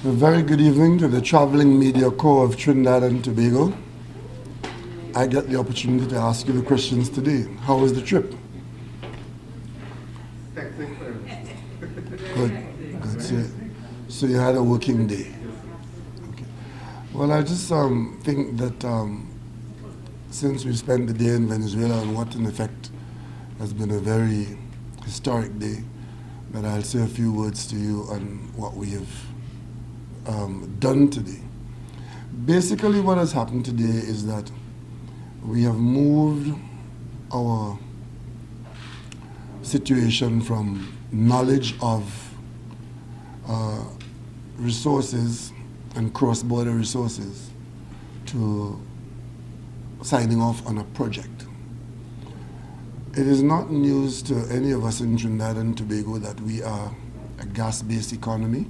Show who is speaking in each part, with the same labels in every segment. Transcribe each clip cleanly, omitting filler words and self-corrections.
Speaker 1: A very good evening to the Traveling Media Corps of Trinidad and Tobago. I get the opportunity to ask you the questions today. How was the trip? Good. So you had a working day. Okay. Well, I just think that since we spent the day in Venezuela, and what in effect has been a very historic day, that I'll say a few words to you on what we have done today. Basically, what has happened today is that we have moved our situation from knowledge of resources and cross-border resources to signing off on a project. It is not news to any of us in Trinidad and Tobago that we are a gas-based economy.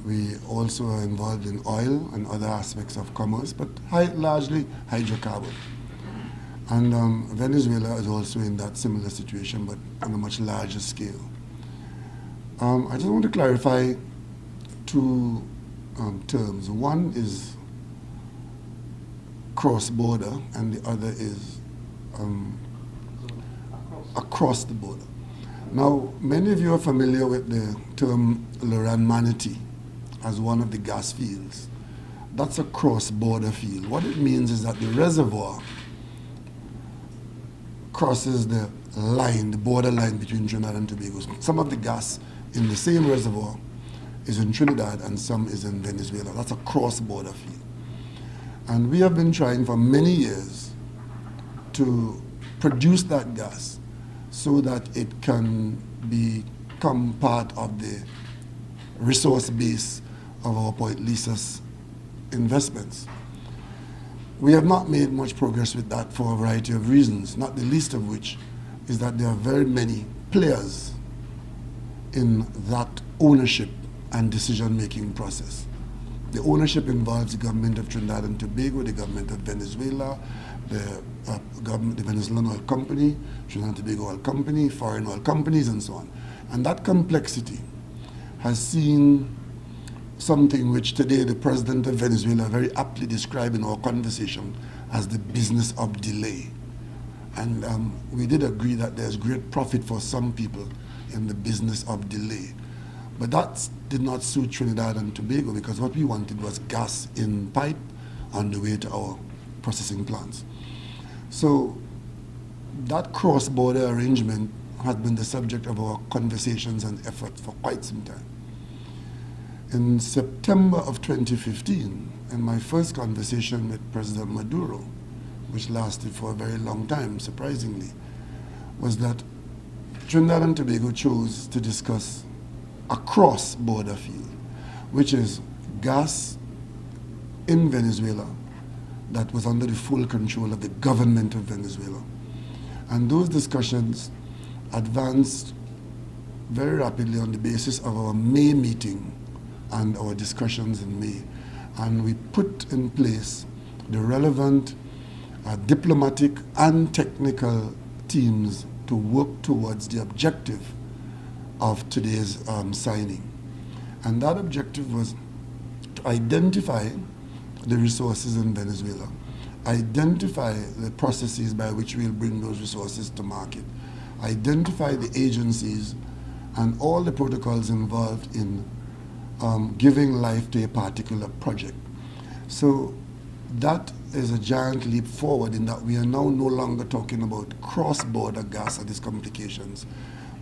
Speaker 1: We also are involved in oil and other aspects of commerce, but largely hydrocarbon. And Venezuela is also in that similar situation, but on a much larger scale. I just want to clarify two terms. One is cross-border, and the other is across the border. Now, many of you are familiar with the term Loran Manatee as one of the gas fields. That's a cross-border field. What it means is that the reservoir crosses the line, the border line between Trinidad and Tobago. Some of the gas in the same reservoir is in Trinidad and some is in Venezuela. That's a cross-border field. And we have been trying for many years to produce that gas so that it can become part of the resource base of our Point Lisas investments. We have not made much progress with that for a variety of reasons, not the least of which is that there are very many players in that ownership and decision-making process. The ownership involves the government of Trinidad and Tobago, the government of Venezuela, the Venezuelan oil company, Trinidad and Tobago oil company, foreign oil companies, and so on. And that complexity has seen something which today the president of Venezuela very aptly described in our conversation as the business of delay. And we did agree that there's great profit for some people in the business of delay. But that did not suit Trinidad and Tobago because what we wanted was gas in pipe on the way to our processing plants. So that cross-border arrangement has been the subject of our conversations and efforts for quite some time. In September of 2015, in my first conversation with President Maduro, which lasted for a very long time, surprisingly, was that Trinidad and Tobago chose to discuss a cross-border field, which is gas in Venezuela that was under the full control of the government of Venezuela. And those discussions advanced very rapidly on the basis of our May meeting and our discussions in May. And we put in place the relevant diplomatic and technical teams to work towards the objective of today's signing. And that objective was to identify the resources in Venezuela, identify the processes by which we'll bring those resources to market, identify the agencies and all the protocols involved in giving life to a particular project. So that is a giant leap forward in that we are now no longer talking about cross-border gas and its complications.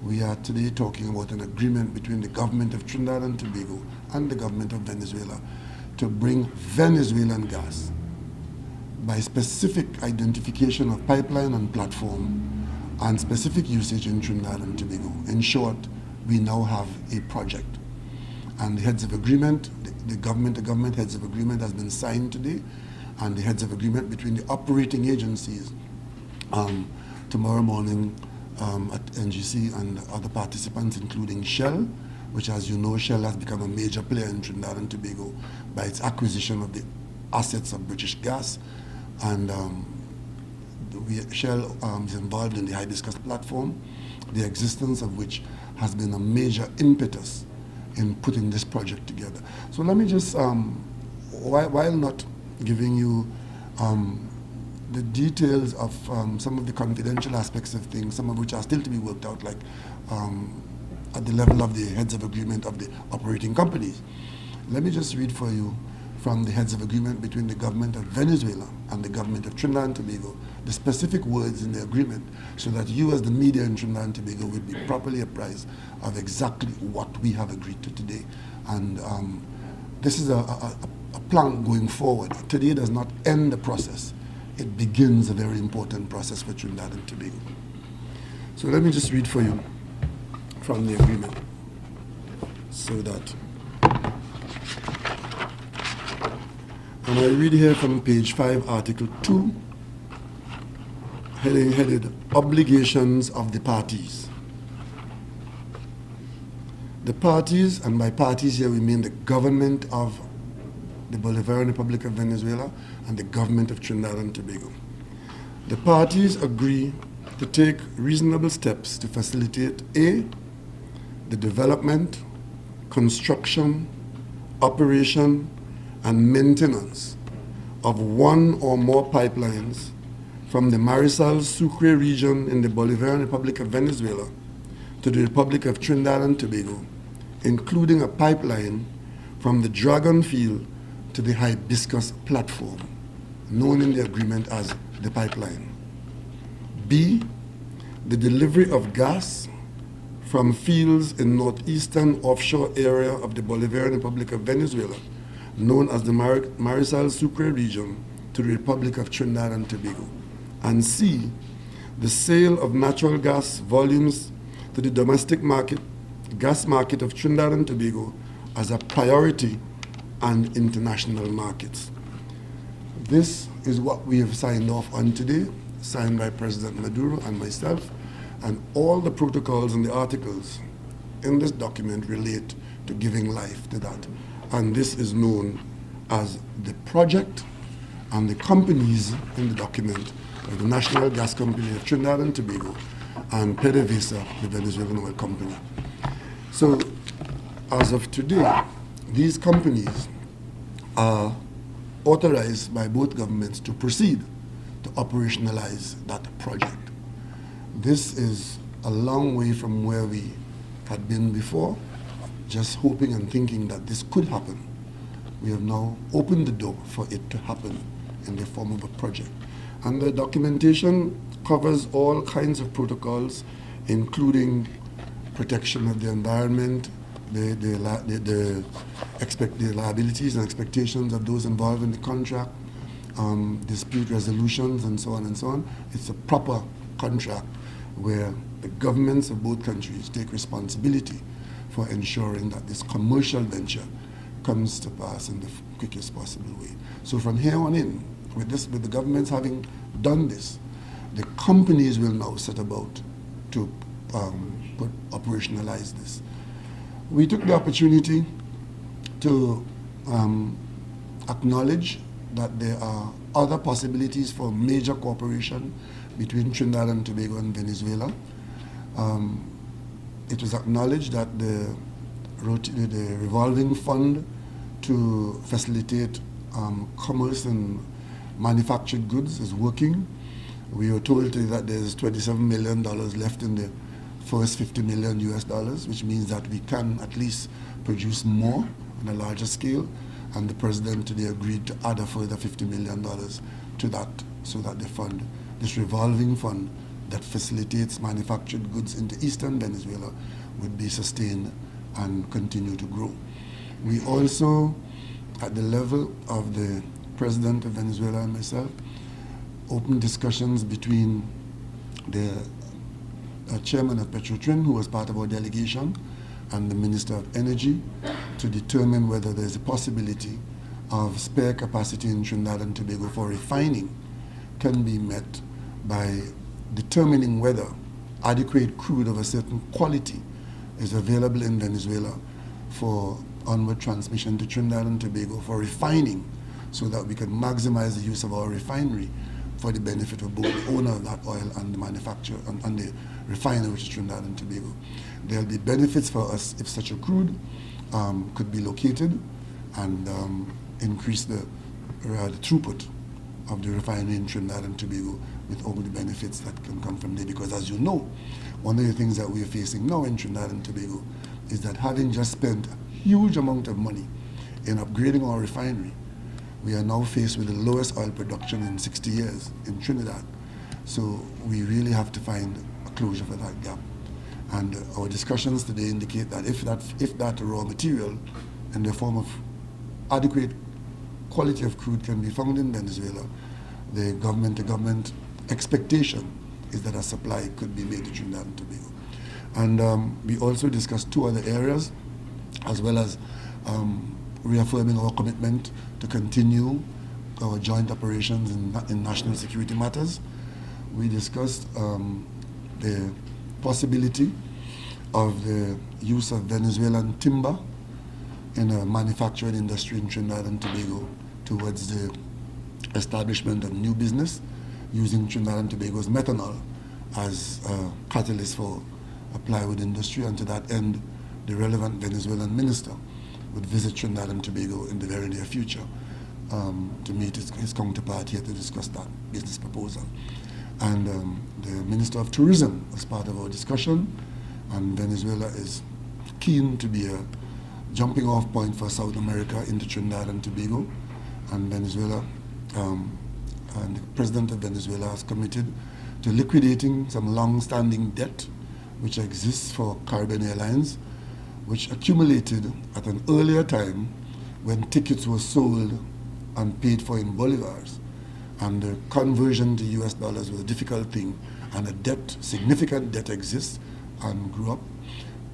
Speaker 1: We are today talking about an agreement between the government of Trinidad and Tobago and the government of Venezuela to bring Venezuelan gas by specific identification of pipeline and platform and specific usage in Trinidad and Tobago. In short, we now have a project. And the heads of agreement, the government heads of agreement has been signed today, and the heads of agreement between the operating agencies tomorrow morning at NGC and other participants, including Shell, which, as you know, Shell has become a major player in Trinidad and Tobago by its acquisition of the assets of British Gas. And Shell is involved in the Hibiscus platform, the existence of which has been a major impetus in putting this project together. So let me just, while not giving you the details of some of the confidential aspects of things, some of which are still to be worked out, like at the level of the heads of agreement of the operating companies. Let me just read for you from the heads of agreement between the government of Venezuela and the government of Trinidad and Tobago, the specific words in the agreement, so that you as the media in Trinidad and Tobago will be properly apprised of exactly what we have agreed to today. And this is a plan going forward. Today does not end the process. It begins a very important process for Trinidad and Tobago. So let me just read for you from the agreement, so that, and I read here from page 5, Article 2, headed Obligations of the Parties. The parties, and by parties here we mean the government of the Bolivarian Republic of Venezuela and the government of Trinidad and Tobago. The parties agree to take reasonable steps to facilitate A, the development, construction, operation, and maintenance of one or more pipelines from the Marisal Sucre region in the Bolivarian Republic of Venezuela to the Republic of Trinidad and Tobago, including a pipeline from the Dragon Field to the Hibiscus platform, known in the agreement as the pipeline. B, the delivery of gas from fields in northeastern offshore area of the Bolivarian Republic of Venezuela, known as the Marisal Sucre region, to the Republic of Trinidad and Tobago. And C, the sale of natural gas volumes to the domestic market, gas market of Trinidad and Tobago as a priority and international markets. This is what we have signed off on today, signed by President Maduro and myself, and all the protocols and the articles in this document relate to giving life to that. And this is known as the project, and the companies in the document are the National Gas Company of Trinidad and Tobago and PDVSA, the Venezuelan oil company. So as of today, these companies are authorized by both governments to proceed to operationalize that project. This is a long way from where we had been before, just hoping and thinking that this could happen. We have now opened the door for it to happen in the form of a project. And the documentation covers all kinds of protocols, including protection of the environment, the liabilities and expectations of those involved in the contract, dispute resolutions, and so on and so on. It's a proper contract where the governments of both countries take responsibility for ensuring that this commercial venture comes to pass in the quickest possible way. So from here on in, with the governments having done this, the companies will now set about to operationalize this. We took the opportunity to acknowledge that there are other possibilities for major cooperation between Trinidad and Tobago and Venezuela. It was acknowledged that the revolving fund to facilitate commerce and manufactured goods is working. We were told that there's $27 million left in the first $50 million US, which means that we can at least produce more on a larger scale. And the president today agreed to add a further $50 million to that, so that the fund, this revolving fund that facilitates manufactured goods into eastern Venezuela, would be sustained and continue to grow. We also, at the level of the president of Venezuela and myself, opened discussions between the chairman of Petrotrin, who was part of our delegation, and the Minister of Energy, to determine whether there's a possibility of spare capacity in Trinidad and Tobago for refining can be met by determining whether adequate crude of a certain quality is available in Venezuela for onward transmission to Trinidad and Tobago for refining, so that we can maximize the use of our refinery for the benefit of both the owner of that oil and the manufacturer and the refiner, which is Trinidad and Tobago. There will be benefits for us if such a crude could be located and increase the throughput of the refinery in Trinidad and Tobago with all the benefits that can come from there. Because as you know, one of the things that we are facing now in Trinidad and Tobago is that having just spent a huge amount of money in upgrading our refinery, we are now faced with the lowest oil production in 60 years in Trinidad. So we really have to find a closure for that gap. And our discussions today indicate that if that raw material in the form of adequate quality of crude can be found in Venezuela, the government expectation is that a supply could be made to Trinidad and Tobago. And we also discussed two other areas, as well as reaffirming our commitment to continue our joint operations in national security matters. We discussed the possibility of the use of Venezuelan timber in a manufacturing industry in Trinidad and Tobago towards the establishment of new business using Trinidad and Tobago's methanol as a catalyst for a plywood industry. And to that end, the relevant Venezuelan minister would visit Trinidad and Tobago in the very near future to meet his counterpart here to discuss that business proposal. And the Minister of Tourism was part of our discussion, and Venezuela is keen to be a jumping off point for South America into Trinidad and Tobago. And Venezuela, and the President of Venezuela has committed to liquidating some long-standing debt which exists for Caribbean Airlines, which accumulated at an earlier time when tickets were sold and paid for in bolivars. And the conversion to US dollars was a difficult thing, and significant debt exists and grew up.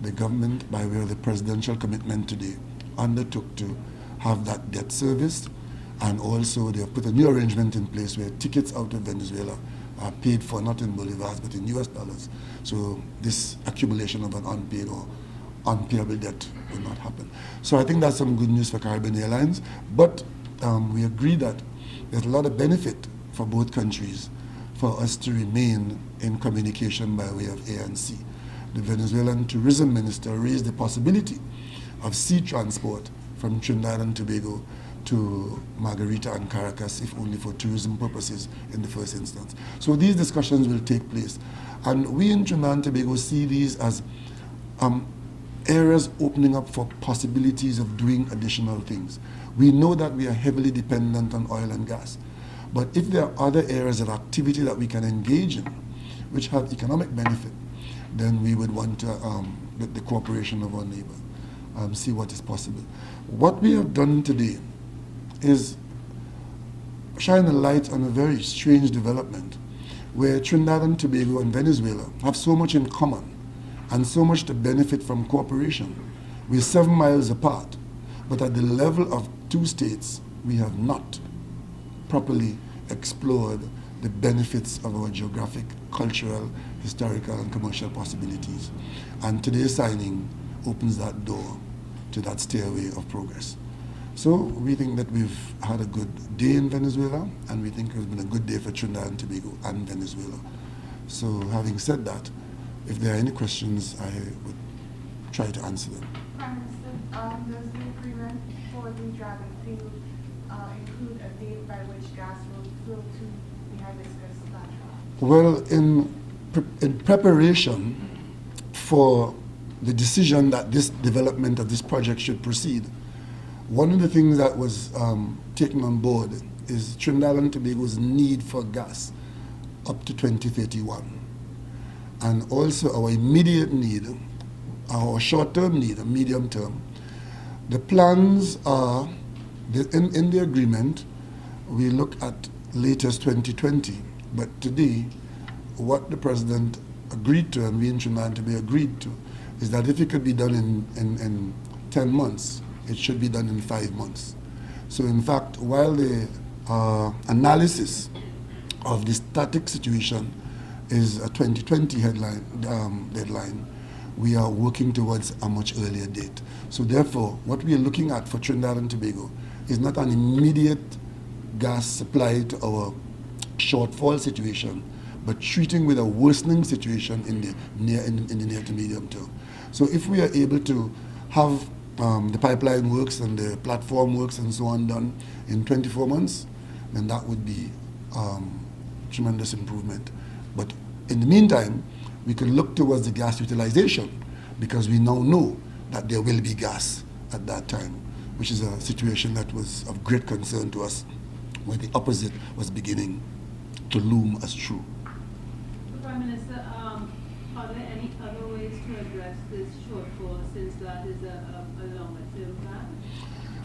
Speaker 1: The government, by way of the presidential commitment today, undertook to have that debt serviced, and also they have put a new arrangement in place where tickets out of Venezuela are paid for not in bolivars but in US dollars. So this accumulation of an unpaid or unpayable debt will not happen. So I think that's some good news for Caribbean Airlines, but we agree that there's a lot of benefit for both countries for us to remain in communication by way of air and sea. The Venezuelan tourism minister raised the possibility of sea transport from Trinidad and Tobago to Margarita and Caracas, if only for tourism purposes in the first instance. So these discussions will take place. And we in Trinidad and Tobago see these as areas opening up for possibilities of doing additional things. We know that we are heavily dependent on oil and gas, but if there are other areas of activity that we can engage in, which have economic benefit, then we would want to, with the cooperation of our neighbor, see what is possible. What we have done today is shine a light on a very strange development where Trinidad and Tobago and Venezuela have so much in common and so much to benefit from cooperation. We're 7 miles apart, but at the level of two states, we have not properly explored the benefits of our geographic, cultural, historical, and commercial possibilities. And today's signing opens that door to that stairway of progress. So we think that we've had a good day in Venezuela, and we think it's been a good day for Trinidad and Tobago and Venezuela. So having said that, if there are any questions, I would try to answer them.
Speaker 2: Prime Minister, does the agreement for the Dragon field include a date by which gas will flow to the hibiscus bilateral?
Speaker 1: Well, in preparation for the decision that this development of this project should proceed, one of the things that was taken on board is Trinidad and Tobago's need for gas up to 2031. And also our immediate need, our short-term need, a medium term. The plans are, in the agreement, we look at latest 2020, but today, what the President agreed to, and we in Trinidad and Tobago agreed to, is that if it could be done in 10 months, it should be done in 5 months. So in fact, while the analysis of the static situation is a 2020 deadline, we are working towards a much earlier date. So therefore, what we are looking at for Trinidad and Tobago is not an immediate gas supply to our shortfall situation, but treating with a worsening situation in the near to medium term. So if we are able to have the pipeline works and the platform works and so on done in 24 months, then that would be tremendous improvement. But in the meantime, we can look towards the gas utilization because we now know that there will be gas at that time, which is a situation that was of great concern to us where the opposite was beginning to loom as true.
Speaker 3: Prime Minister, are there any other ways to address this shortfall since that is a longer term plan?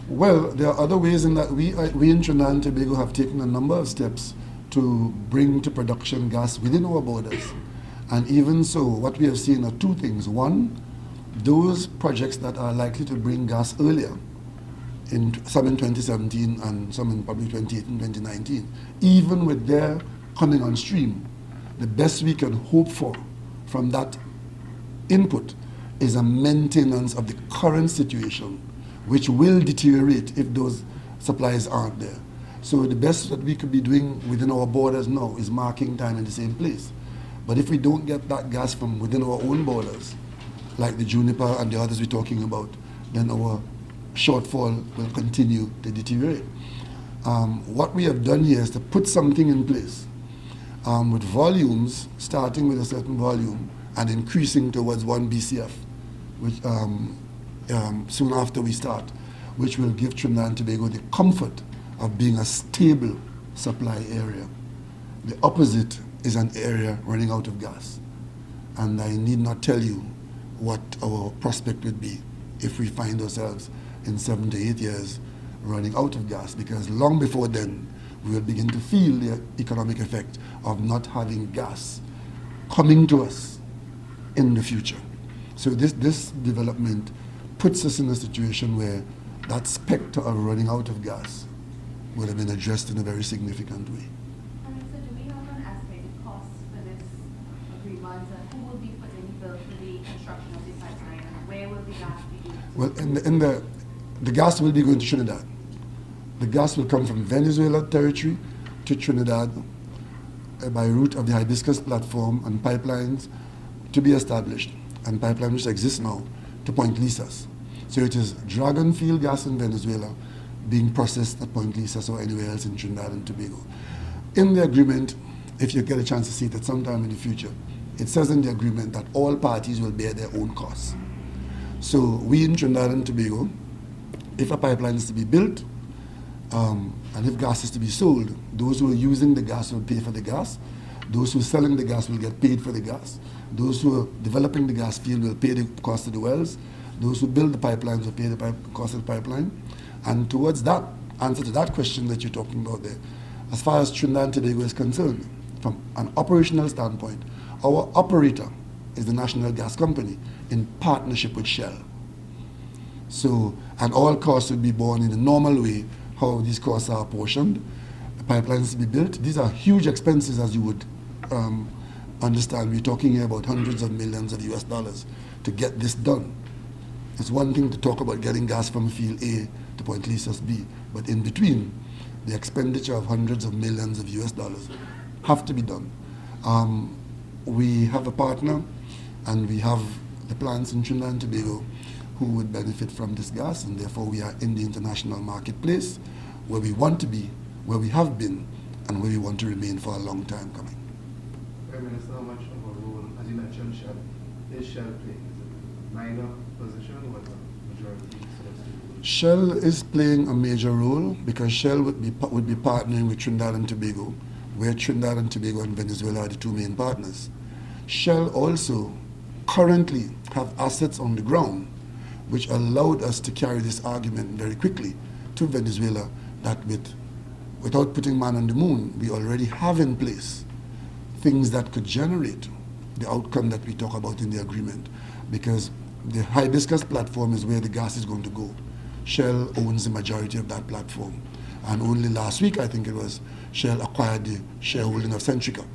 Speaker 1: Well, there are other ways in that we in Trinidad and Tobago have taken a number of steps to bring to production gas within our borders. And even so, what we have seen are two things. One, those projects that are likely to bring gas earlier, some in 2017 and some in probably 2018, 2019, even with their coming on stream, the best we can hope for from that input is a maintenance of the current situation, which will deteriorate if those supplies aren't there. So the best that we could be doing within our borders now is marking time in the same place. But if we don't get that gas from within our own borders, like the Juniper and the others we're talking about, then our shortfall will continue to deteriorate. What we have done here is to put something in place with volumes, starting with a certain volume and increasing towards 1 BCF, which soon after we start, which will give Trinidad and Tobago the comfort of being a stable supply area. The opposite is an area running out of gas. And I need not tell you what our prospect would be if we find ourselves in 7 to 8 years running out of gas, because long before then, we will begin to feel the economic effect of not having gas coming to us in the future. So this development puts us in a situation where that specter of running out of gas would have been addressed in a very significant way.
Speaker 2: And so do we have an estimated cost for this agreement, and who will be footing the bill for the construction of the pipeline, and where will the gas be used?
Speaker 1: Well, the gas will be going to Trinidad. The gas will come from Venezuela territory to Trinidad by route of the Hibiscus platform and pipelines to be established, and pipelines which exist now to Point Lisas. So it is Dragon Field gas in Venezuela being processed at Point Lisas or anywhere else in Trinidad and Tobago. In the agreement, if you get a chance to see it at some time in the future, it says in the agreement that all parties will bear their own costs. So we in Trinidad and Tobago, if a pipeline is to be built, and if gas is to be sold, those who are using the gas will pay for the gas. Those who are selling the gas will get paid for the gas. Those who are developing the gas field will pay the cost of the wells. Those who build the pipelines will pay the cost of the pipeline. And towards that, answer to that question that you're talking about there, as far as Trinidad and Tobago is concerned, from an operational standpoint, our operator is the National Gas Company in partnership with Shell. So, and all costs will be borne in a normal way, how these costs are apportioned, the pipelines to be built. These are huge expenses, as you would understand. We're talking here about hundreds of millions of US dollars to get this done. It's one thing to talk about getting gas from field A to Point Lisas B, but in between, the expenditure of hundreds of millions of US dollars have to be done. We have a partner, and we have the plants in Trinidad and Tobago who would benefit from this gas, and therefore we are in the international marketplace where we want to be, where we have been, and where we want to remain for a long time coming.
Speaker 4: Prime Minister, how much of a role, as you mentioned, Shell, is Shell playing? Is it a minor position or a majority?
Speaker 1: Shell is playing a major role because Shell would be partnering with Trinidad and Tobago, where Trinidad and Tobago and Venezuela are the two main partners. Shell also currently have assets on the ground which allowed us to carry this argument very quickly to Venezuela that without putting man on the moon, we already have in place things that could generate the outcome that we talk about in the agreement, because the Hibiscus platform is where the gas is going to go. Shell owns the majority of that platform. And only last week, I think it was, Shell acquired the shareholding of Centrica.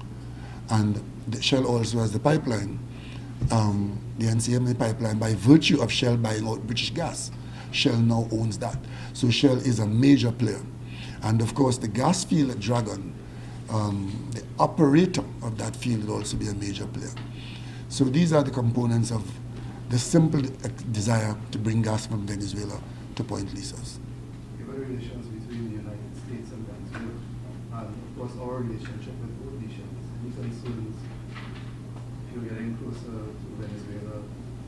Speaker 1: And Shell also has the pipeline, the NCMA pipeline, by virtue of Shell buying out British Gas. Shell now owns that. So Shell is a major player. And of course, the gas field at Dragon, the operator of that field will also be a major player. So these are the components of the simple desire to bring gas from Venezuela to Point Lisas.
Speaker 4: Given relations between the United States and Venezuela, and of course our relationship with both nations, any concerns if you're getting closer to Venezuela,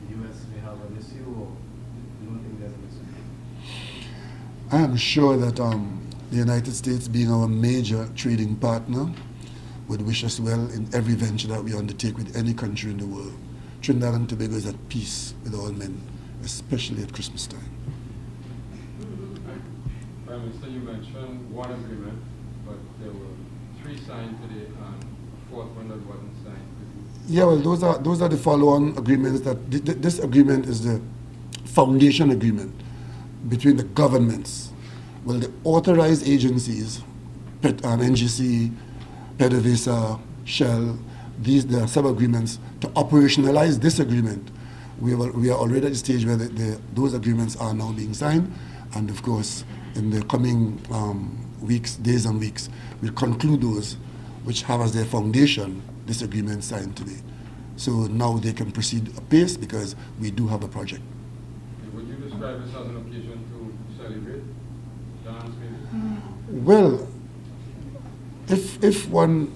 Speaker 4: the U.S. may have an issue, or you don't think there's an issue?
Speaker 1: I am sure that the United States, being our major trading partner, would wish us well in every venture that we undertake with any country in the world. Trinidad and Tobago is at peace with all men, especially at Christmas time.
Speaker 5: Prime Minister, you mentioned one agreement, but there were 3 signed today and a 4th one that wasn't signed.
Speaker 1: Yeah, well, those are the follow-on agreements. This agreement is the foundation agreement between the governments. Well, the authorized agencies, NGC, PDVSA, Shell, there are sub-agreements to operationalize this agreement. We are already at the stage where those agreements are now being signed, and of course, in the coming days and weeks, we'll conclude those which have as their foundation this agreement signed today. So now they can proceed apace because we do have a project.
Speaker 5: Would you describe this as an occasion to celebrate, dance maybe?
Speaker 1: Well, if one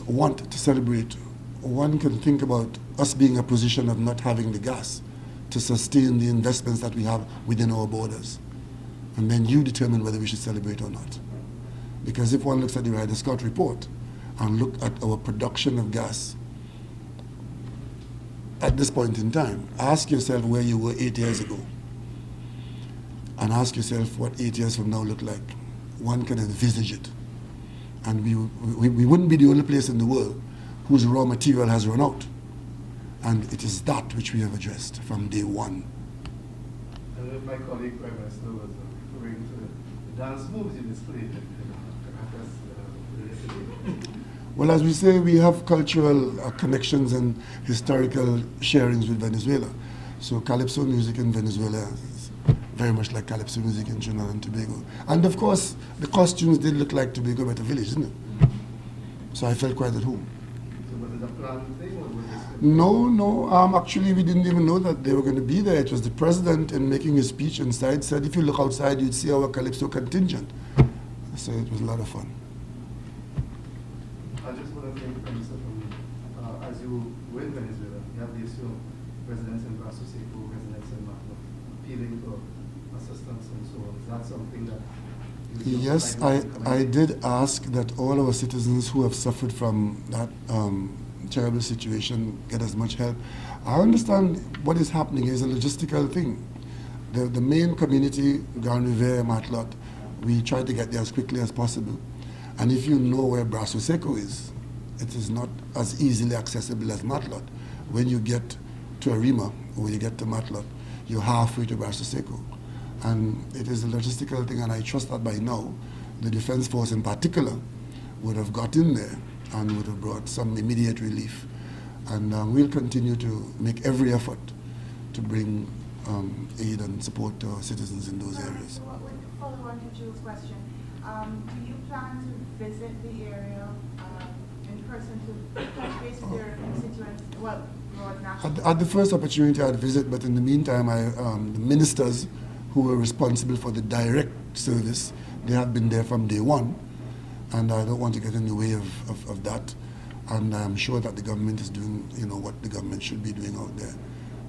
Speaker 1: want to celebrate, one can think about us being in a position of not having the gas to sustain the investments that we have within our borders. And then you determine whether we should celebrate or not. Because if one looks at the Ryder Scott report and look at our production of gas at this point in time, ask yourself where you were 8 years ago. And ask yourself what 8 years from now look like. One can envisage it. And we wouldn't be the only place in the world whose raw material has run out. And it is that which we have addressed from day one.
Speaker 4: And if my colleague Prime Minister was referring to the dance moves you displayed yesterday.
Speaker 1: Well, as we say, we have cultural connections and historical sharings with Venezuela. So calypso music in Venezuela is very much like calypso music in Trinidad and Tobago. And of course, the costumes did look like Tobago at a village, didn't it? So I felt quite at home.
Speaker 4: So was it a planned thing, or was this?
Speaker 1: No. Actually, we didn't even know that they were going to be there. It was the president, in making his speech inside, said, if you look outside, you'd see our calypso contingent. So it was a lot of fun.
Speaker 4: I just want to thank Prime Minister as you were in Venezuela, you have the issue of residents in Brazo Seco, residents in Matlo, appealing for assistance and so on. Is that something that you
Speaker 1: Yes, I did ask that all our citizens who have suffered from that terrible situation get as much help. I understand what is happening is a logistical thing. The main community, Grand Riviere, Matlot, we try to get there as quickly as possible. And if you know where Brazo Seco is, it is not as easily accessible as Matlot. When you get to Arima, or when you get to Matlot, you're halfway to Brazo Seco. And it is a logistical thing, and I trust that by now, the Defense Force in particular would have got in there and would have brought some immediate relief. And we'll continue to make every effort to bring aid and support to our citizens in those areas.
Speaker 2: So what would follow on to Jules' question? Do you plan to visit the area in person to touch base with your constituents? Well, Broad National.
Speaker 1: At the first opportunity, I'd visit, but in the meantime, the ministers who were responsible for the direct service, they have been there from day one, and I don't want to get in the way of that. And I'm sure that the government is doing, what the government should be doing out there.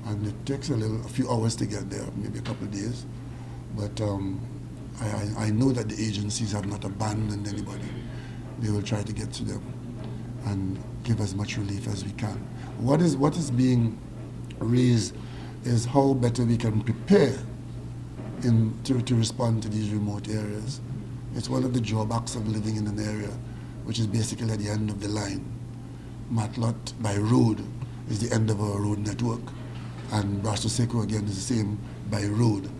Speaker 1: And it takes a few hours to get there, maybe a couple of days. But I know that the agencies have not abandoned anybody. They will try to get to them and give as much relief as we can. What is being raised is how better we can prepare to respond to these remote areas. It's one of the drawbacks of living in an area which is basically at the end of the line. Matlot by road is the end of our road network, and Brazo Seco again is the same by road.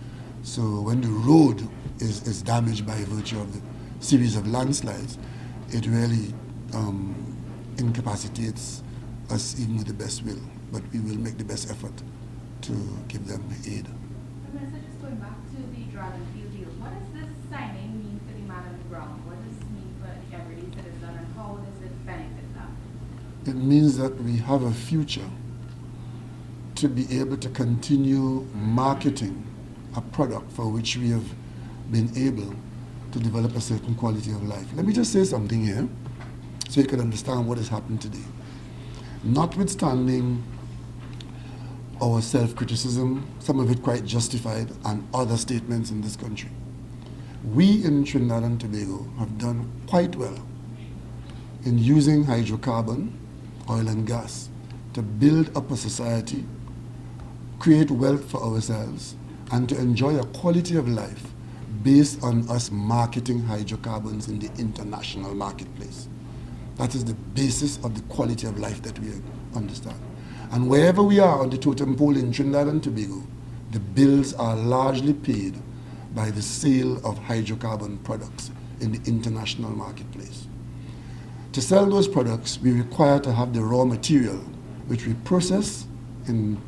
Speaker 1: So when the road is damaged by virtue of the series of landslides, it really incapacitates us even with the best will. But we will make the best effort to give them aid.
Speaker 6: Minister, just going back to the Dragon Field deal, what does this signing mean for the man on the ground? What does it mean for the everyday citizen, and how does it benefit them?
Speaker 1: It means that we have a future to be able to continue marketing a product for which we have been able to develop a certain quality of life. Let me just say something here so you can understand what has happened today. Notwithstanding our self-criticism, some of it quite justified, and other statements in this country, we in Trinidad and Tobago have done quite well in using hydrocarbon, oil and gas, to build up a society, create wealth for ourselves, and to enjoy a quality of life based on us marketing hydrocarbons in the international marketplace. That is the basis of the quality of life that we understand. And wherever we are on the totem pole in Trinidad and Tobago, the bills are largely paid by the sale of hydrocarbon products in the international marketplace. To sell those products, we require to have the raw material, which we process in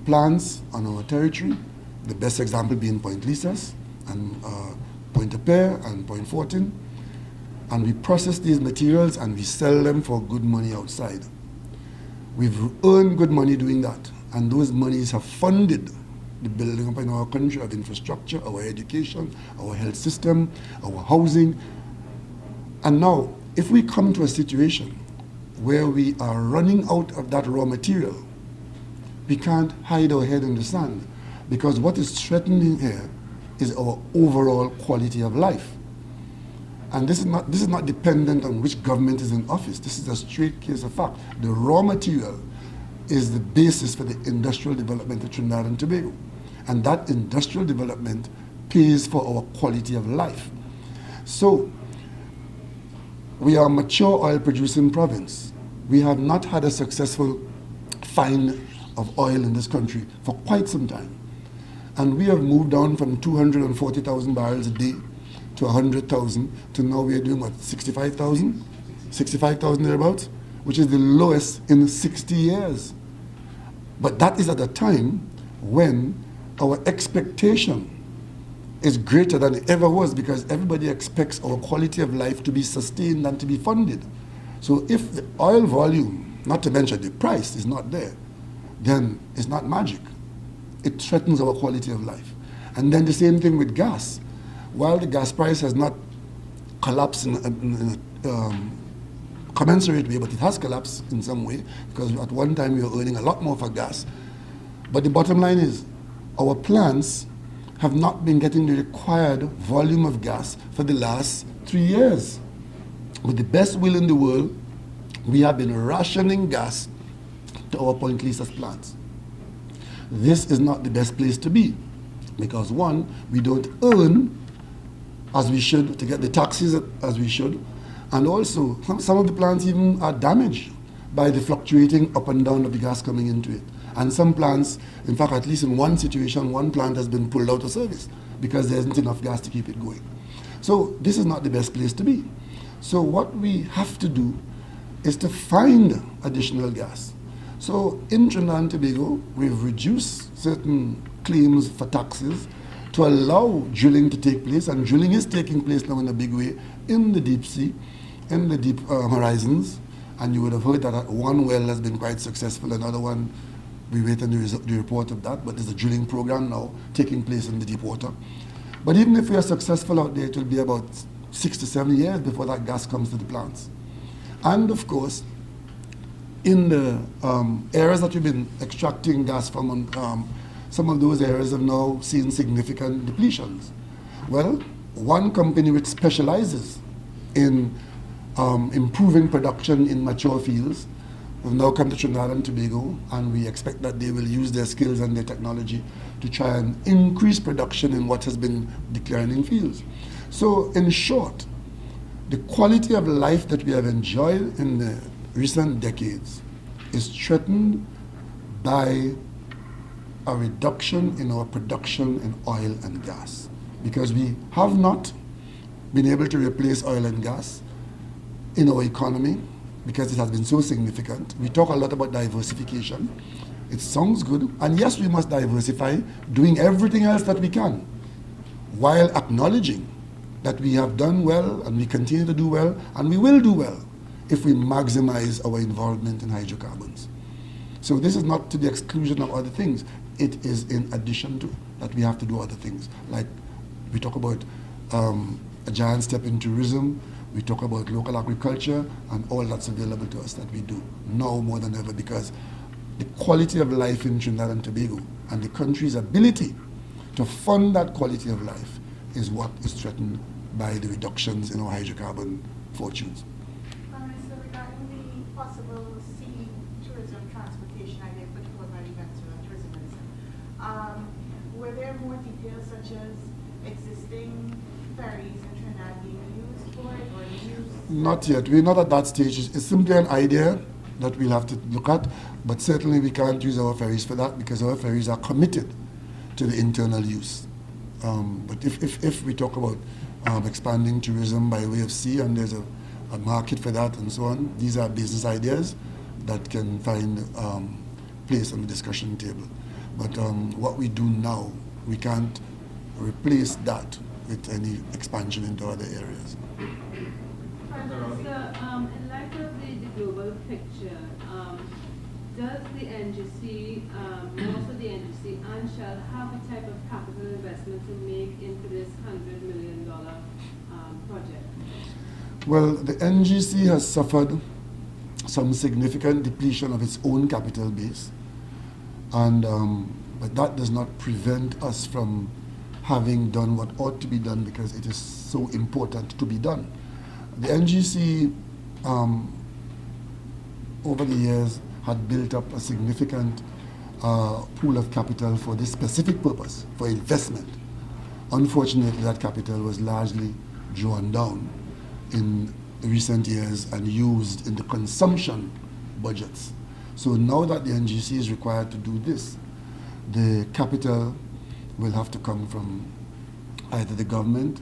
Speaker 1: plants on our territory, the best example being Point Lisas and Point-a-Pair and Point 14. And we process these materials and we sell them for good money outside. We've earned good money doing that, and those monies have funded the building up in our country of infrastructure, our education, our health system, our housing. And now, if we come to a situation where we are running out of that raw material, we can't hide our head in the sand, because what is threatening here is our overall quality of life. And this is not dependent on which government is in office. This is a straight case of fact. The raw material is the basis for the industrial development of Trinidad and Tobago. And that industrial development pays for our quality of life. So, we are a mature oil producing province. We have not had a successful find of oil in this country for quite some time. And we have moved on from 240,000 barrels a day to 100,000 to now we are doing what, 65,000? 65,000 thereabouts, which is the lowest in 60 years. But that is at a time when our expectation is greater than it ever was, because everybody expects our quality of life to be sustained and to be funded. So if the oil volume, not to mention the price, is not there, then it's not magic. It threatens our quality of life. And then the same thing with gas. While the gas price has not collapsed in a commensurate way, but it has collapsed in some way, because at one time we were earning a lot more for gas. But the bottom line is, our plants have not been getting the required volume of gas for the last 3 years. With the best will in the world, we have been rationing gas to our Point Lisas plants. This is not the best place to be, because one, we don't earn as we should to get the taxes as we should, and also some of the plants even are damaged by the fluctuating up and down of the gas coming into it. And some plants, in fact, at least in one situation, one plant has been pulled out of service because there isn't enough gas to keep it going. So this is not the best place to be. So what we have to do is to find additional gas. So in Trinidad and Tobago, we've reduced certain claims for taxes to allow drilling to take place, and drilling is taking place now in a big way in the deep sea, in the deep horizons, and you would have heard that one well has been quite successful, another one, we wait on the report of that, but there's a drilling program now taking place in the deep water. But even if we are successful out there, it will be about 6 to 7 years before that gas comes to the plants. And of course, in the areas that we've been extracting gas from, some of those areas have now seen significant depletions. Well, one company which specializes in improving production in mature fields have now come to Trinidad and Tobago, and we expect that they will use their skills and their technology to try and increase production in what has been declining fields. So in short, the quality of life that we have enjoyed in the recent decades is threatened by a reduction in our production in oil and gas, because we have not been able to replace oil and gas in our economy because it has been so significant. We talk a lot about diversification. It sounds good, and yes, we must diversify, doing everything else that we can, while acknowledging that we have done well and we continue to do well, and we will do well if we maximize our involvement in hydrocarbons. So this is not to the exclusion of other things. It is in addition to that we have to do other things. Like we talk about a giant step in tourism, we talk about local agriculture, and all that's available to us that we do now more than ever, because the quality of life in Trinidad and Tobago and the country's ability to fund that quality of life is what is threatened by the reductions in our hydrocarbon fortunes.
Speaker 2: So regarding the possible sea tourism transportation idea put forward by the Venezuela Tourism Minister, were there more details such as existing ferries in Trinidad being used for it or used?
Speaker 1: Not yet. We're not at that stage. It's simply an idea that we'll have to look at, but certainly we can't use our ferries for that because our ferries are committed to the internal use. But if we talk about expanding tourism by way of sea and there's a market for that and so on, these are business ideas that can find place on the discussion table. But what we do now, we can't replace that with any expansion into other areas.
Speaker 3: So, in light of the global picture, does the NGC, also the NGC and Shell have a type of capital investment to make into this $100 million project?
Speaker 1: Well, the NGC has suffered some significant depletion of its own capital base, and but that does not prevent us from having done what ought to be done because it is so important to be done. The NGC, over the years, had built up a significant pool of capital for this specific purpose, for investment. Unfortunately, that capital was largely drawn down in recent years and used in the consumption budgets. So now that the NGC is required to do this, the capital will have to come from either the government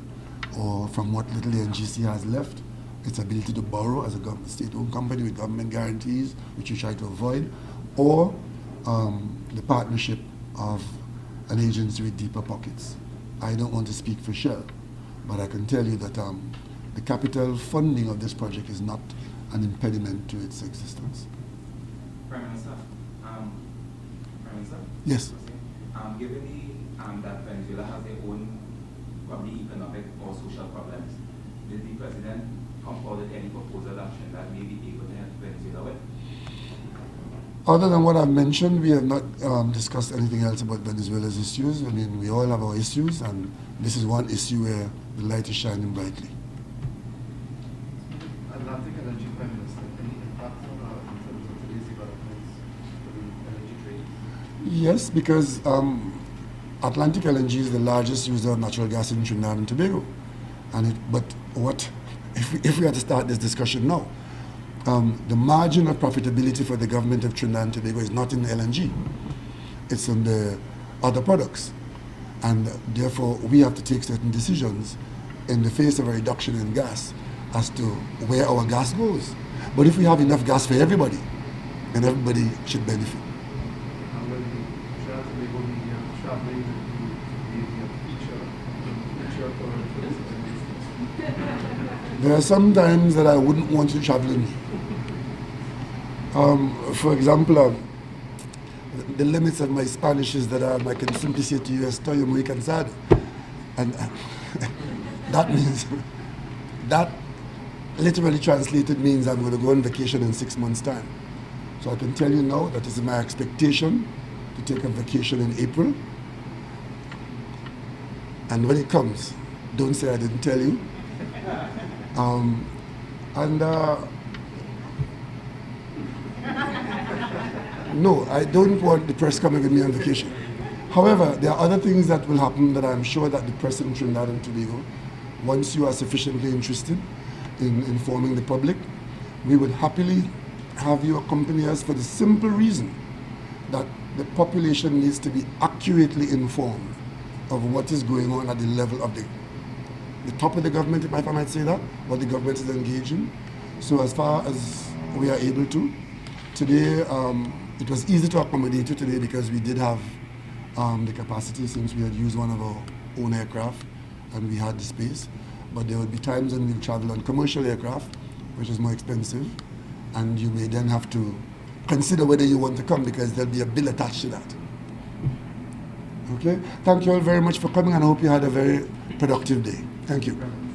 Speaker 1: or from what little the NGC has left, its ability to borrow as a state-owned company with government guarantees, which we try to avoid, or the partnership of an agency with deeper pockets. I don't want to speak for Shell, but I can tell you that the capital funding of this project is not an impediment to its existence.
Speaker 7: Prime Minister,
Speaker 1: Yes.
Speaker 7: Given that Venezuela has their own probably economic or social problems, did the President come forward with any proposal action that may be able to help Venezuela with?
Speaker 1: Other than what I've mentioned, we have not discussed anything else about Venezuela's issues. I mean, we all have our issues, and this is one issue where the light is shining brightly.
Speaker 4: Atlantic Energy Prime Minister, any impact in terms of today's developments for the energy trade?
Speaker 1: Yes, because Atlantic LNG is the largest user of natural gas in Trinidad and Tobago. But if we had to start this discussion now, the margin of profitability for the government of Trinidad and Tobago is not in the LNG. It's in the other products. And therefore, we have to take certain decisions in the face of a reduction in gas as to where our gas goes. But if we have enough gas for everybody, then everybody should benefit.
Speaker 4: And will the Trinidad and Tobago media traveling with the future for this
Speaker 1: There are some times that I wouldn't want you to travel with me. For example, the limits of my Spanish is that I can simply say to you, estoy muy cansado. And that means, that literally translated means I'm going to go on vacation in 6 months' time. So I can tell you now that it's my expectation to take a vacation in April. And when it comes, don't say I didn't tell you. No, I don't want the press coming with me on vacation. However, there are other things that will happen that I'm sure that the press in Trinidad and Tobago, once you are sufficiently interested in informing the public, we would happily have you accompany us for the simple reason that the population needs to be accurately informed of what is going on at the level of the top of the government, if I might say that, what the government is engaging. So as far as we are able to, today, it was easy to accommodate you today because we did have the capacity since we had used one of our own aircraft and we had the space. But there will be times when we'll travel on commercial aircraft, which is more expensive, and you may then have to consider whether you want to come, because there'll be a bill attached to that. Okay? Thank you all very much for coming, and I hope you had a very productive day. Thank you.